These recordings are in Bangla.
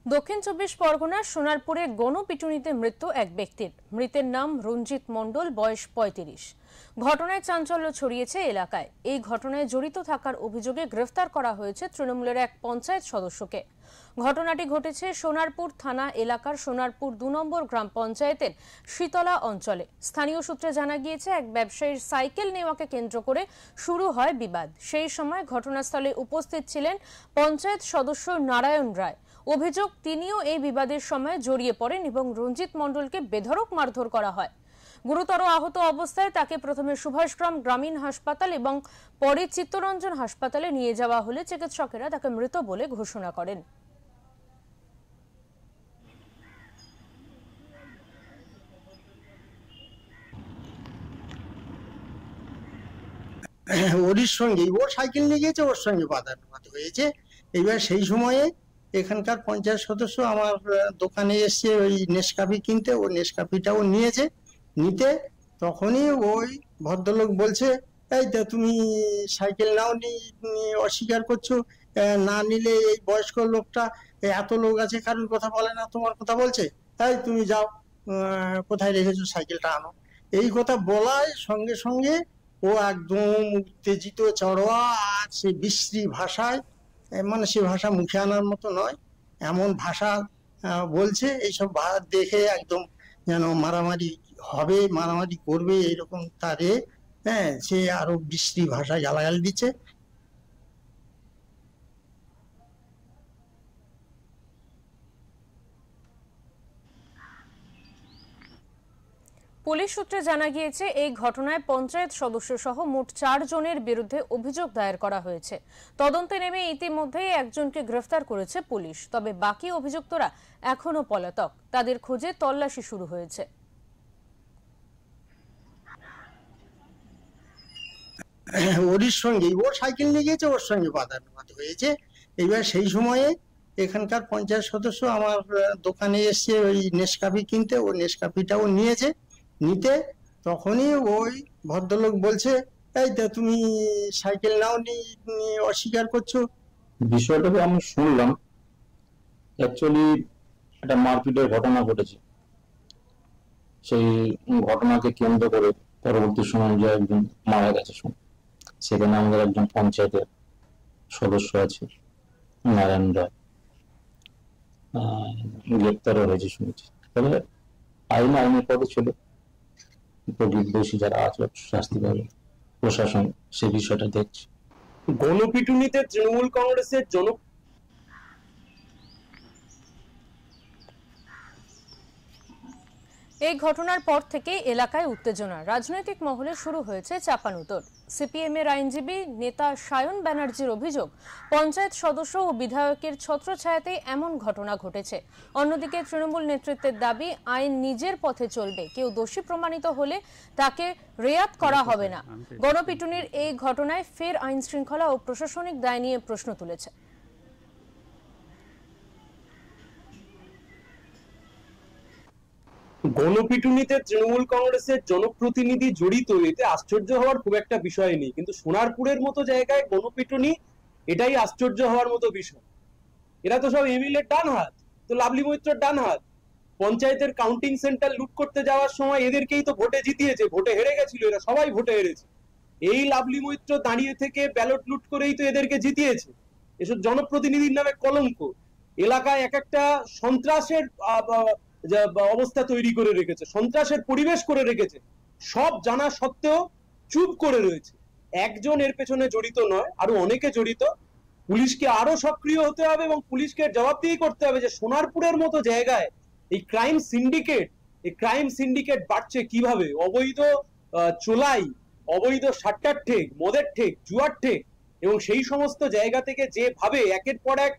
দক্ষিণ চব্বিশ পরগনার সোনারপুরে গণপিটুনিতে মৃত্যু এক ব্যক্তির। মৃতের নাম রঞ্জিত মণ্ডল, বয়স ৩৫। ঘটনায় চাঞ্চল্য ছড়িয়েছে এলাকায়। এই ঘটনায় জড়িত থাকার অভিযোগে গ্রেফতার করা হয়েছে তৃণমূলের এক পঞ্চায়েত সদস্যকে। ঘটনাটি ঘটেছে সোনারপুর থানা এলাকার সোনারপুর ২ নম্বর গ্রাম পঞ্চায়েতের শীতলা অঞ্চলে। স্থানীয় সূত্রে জানা গিয়েছে, এক ব্যবসায়ীর সাইকেল নেওয়াকে কেন্দ্র করে শুরু হয় বিবাদ। সেই সময় ঘটনাস্থলে উপস্থিত ছিলেন পঞ্চায়েত সদস্য নারায়ণ রায়। অভিযোগ, তিনিও এই বিবাদের সময় জড়িয়ে পড়েন এবং রঞ্জিত মণ্ডলকে বেধড়ক মারধর করা হয়। গুরুতর আহত অবস্থায় তাকে প্রথমে সুভাষগ্রাম গ্রামীণ হাসপাতাল এবং পরে চিত্তরঞ্জন হাসপাতালে নিয়ে যাওয়া হলে চিকিৎসকেরা তাকে মৃত বলে ঘোষণা করেন। ওর সঙ্গে ওর সাইকেল নিয়ে গিয়েছে, ওর সঙ্গে বাদানুবাদ হয়েছে। এবার সেই সময়ে এখানকার পঞ্চায়েত সদস্য আমার দোকানে এসছে ওই নেসকাফি কিনতে, ও নেসকাফিটাও নিয়েছে। নিতে তখনই ওই ভদ্রলোক বলছে, এই তা তুমি সাইকেল নাও নি, অস্বীকার করছো, না নিলে এই বয়স্ক লোকটা, এত লোক আছে কারোর কথা বলে না, তোমার কথা বলছে, তাই তুমি যাও, কোথায় রেখেছো সাইকেলটা আনো। এই কথা বলার সঙ্গে সঙ্গে ও একদম উত্তেজিত, চড়োয়া, আর সে বিশ্রী ভাষায়, মানে সে ভাষা মুখে আনার মতো নয়, এমন ভাষা বলছে। এইসব দেখে একদম যেন মারামারি হবে, মারামারি করবে এরকম তারে, হ্যাঁ, সে আরো বিশ্রী ভাষায় গালাগালি দিচ্ছে। পুলিশ সূত্রে জানা গিয়েছে, এই ঘটনায় পঞ্চায়েত সদস্য সহ মোট ৪ জনের বিরুদ্ধে অভিযোগ দায়ের করা হয়েছে। তদন্তে নেমে ইতিমধ্যেই একজনকে গ্রেফতার করেছে পুলিশ। তবে বাকি অভিযুক্তরা এখনো পলাতক। তাদের খোঁজে তল্লাশি শুরু হয়েছে। ওর সঙ্গে ওর সাইকেল নিয়ে গিয়েছে, ওর সঙ্গে বাদানুবাদ হয়েছে। এবার সেই সময়ে এখানকার পঞ্চায়েত সদস্য আমার দোকানে এসছে ওই নেসকাফি কিনতে, ও নেসকাফিটাও নিয়েছে। নিতে তখনই ওই ভদ্রলোক বলছে, এই তা তুমি সাইকেল নাও নি, অস্বীকার করছো। বিষয়টা আমি শুনলাম, অ্যাকচুয়ালি একটা মারপিটের ঘটনা ঘটেছে। সেই ঘটনাকে কেন্দ্র করে পরবর্তী সময় যে একজন মারা গেছে, সেখানে আমাদের একজন পঞ্চায়েতের সদস্য আছে নারায়ণ রায়, গ্রেপ্তারও হয়েছে শুনেছি। তবে আইনের পথে ছিল, দোষী যারা আছে শাস্তি পাবে, প্রশাসন সে বিষয়টা দেখছে। গণপিটুনিতে তৃণমূল কংগ্রেসের এই ঘটনার পর থেকে এলাকায় উত্তেজনা। রাজনৈতিক মহলে শুরু হয়েছে চাপানুতর। সিপিএম এর আইনজীবী নেতা সায়ন ব্যানার্জির অভিযোগ, পঞ্চায়েত সদস্য ও বিধায়কের ছত্রছায়াতেই এমন ঘটনা ঘটেছে। অন্যদিকে তৃণমূল নেতৃত্বের দাবি, আইন নিজের পথে চলবে, কেউ দোষী প্রমাণিত হলে তাকে রেয়াত করা হবে না। গণপিটুনির এই ঘটনায় ফের আইন শৃঙ্খলা ও প্রশাসনিক দায় নিয়ে প্রশ্ন তুলেছে। গণপিটুনিতে তৃণমূল কংগ্রেসের জনপ্রতিনিধি জড়িত, এতে আশ্চর্য হওয়ার খুব একটা বিষয় নেই, কিন্তু সোনারপুরের মতো জায়গায় গণপিটুনি, এটাই আশ্চর্য হওয়ার মতো বিষয়। এরা তো সব এমএলএ ডান হাত, তো লাভলি মৈত্রর ডান হাত। পঞ্চায়েতের কাউন্টিং সেন্টার লুট করতে যাওয়ার সময় এদেরকেই তো ভোটে জিতিয়েছে, ভোটে হেরে গেছিল, এরা সবাই ভোটে হেরেছে। এই লাভলি মৈত্র দাঁড়িয়ে থেকে ব্যালট লুট করেই তো এদেরকে জিতিয়েছে। এসব জনপ্রতিনিধির নামে কলঙ্ক। এলাকায় এক একটা সন্ত্রাসের অবস্থা তৈরি করে রেখেছে, সন্ত্রাসের পরিবেশ করে রেখেছে। সব জানা সত্ত্বেও চুপ করে রয়েছে। একজন এর পেছনে জড়িত নয়, আরো অনেকে জড়িত। পুলিশকে আরো সক্রিয় হতে হবে এবং পুলিশকে জবাবদিহি করতে হবে যে সোনারপুরের মতো জায়গায় এই ক্রাইম সিন্ডিকেট বাড়ছে কিভাবে। অবৈধ চোলাই, অবৈধ সাট্টার ঠেক, মদের ঠেক, জুয়ার ঠেক, এবং সেই সমস্ত জায়গা থেকে যেভাবে একের পর এক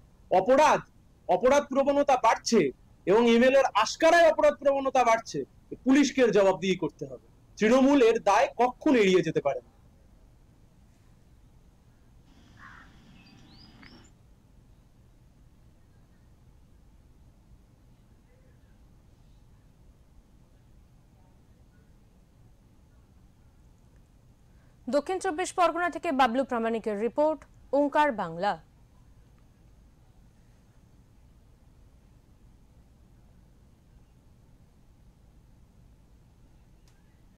অপরাধ প্রবণতা বাড়ছে এবং এমএলএ এর আশকারায় অপরাধ প্রবণতা বাড়ছে, পুলিশকে জবাবদিহি করতে হবে। তৃণমূল এর দায় কখন এড়িয়ে যেতে পারে না। দক্ষিণ চব্বিশ পরগনা থেকে বাবলু প্রামাণিকের রিপোর্ট, ওঙ্কার বাংলা।